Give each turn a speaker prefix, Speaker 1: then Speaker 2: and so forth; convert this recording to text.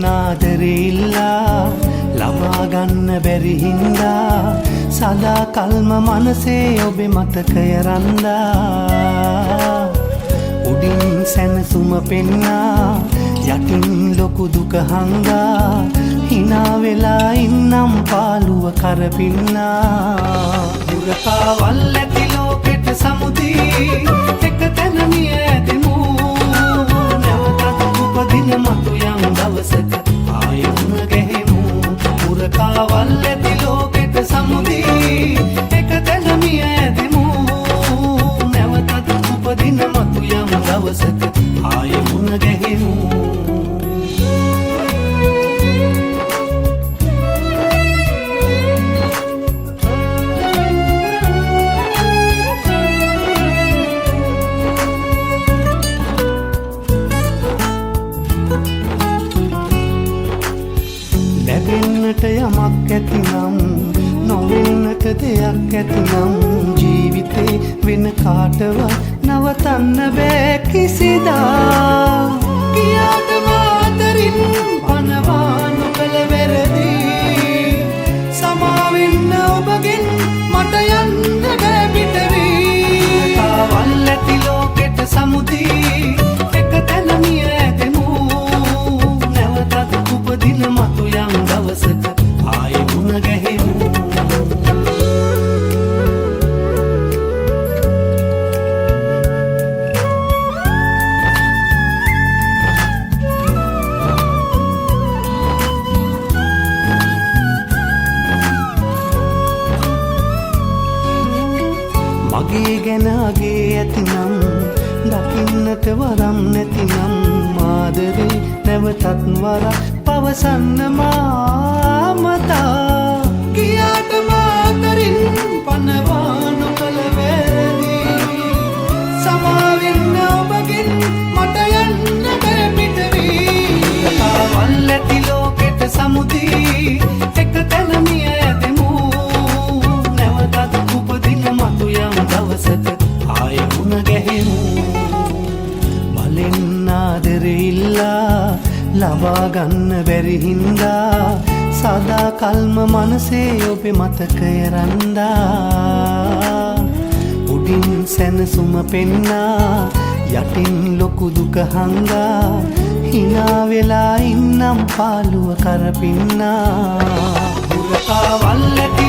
Speaker 1: ආදරෙල්ලා ලබා ගන්න බැරි හින්දා සදා කල්ම මනසේ ඔබේ මතකය රන්දා උඩින් සැනසුම පෙන්නා යටින් ලොකු දුක හංගා hina වෙලා ඉන්නම් පාළුව කරපින්නා දුරකාවල් ඇති ලෝකෙට සමුදී එක තැන මිය ඇතිමු නැවතත් උපදින මතු යම් දවසක ආයෙම ගැහෙමු දුරකාවල් ඇති ලෝකෙට සමුදී එක තැන මිය ඇතිමු නැවතත් උපදින මතු යම් දවසක ආයෙම ගැහෙමු ලැබෙන්නට යමක් ඇතිනම් නොවෙන්නට දෙයක් ඇතිනම් ජීවිතේ වෙන කාටවත් නවතන්න බෑ කිසිදා කියාට මාතරින් පනවා නොකළ වැරදි සමාවෙන්න ඔබගෙන් මට යන්න බෑ පිටවී කාවල් ඇති ලෝකෙට සමුදී එක තැන මිය ඇතෙමු නැවතත් උපදින මතු යම් දවසක ආයෙ මුණ ගැහෙමු මගේ ගැන අගේ ඇතිනම් දකින්නට වරම් නැතිනම් ආදරේ නැවතත් වරක් පවසන්න මාමතා කියාට මාතරින් පනවා නොකළ වැරදි සමාවෙන්න ඔබගෙන් මට යන්න බෑ පිටවී කාවල් ඇති ලෝකෙට සමුදී එක තැන මිය ඇතෙමු නැවතත් උපදින මතු යම් දවසක ආයෙ මුණ ගැහෙමු බලෙන් ආදරෙල්ලා ලබා ගන්න බැරි හින්දා සදා කල්ම මනසේ ඔබේ මතකය රන්දා උඩින් සැනසුම පෙන්නා යටින් ලොකු දුක හංගා hina වෙලා ඉන්නම් පාළුව කරපින්නා දුරකාවල් ඇති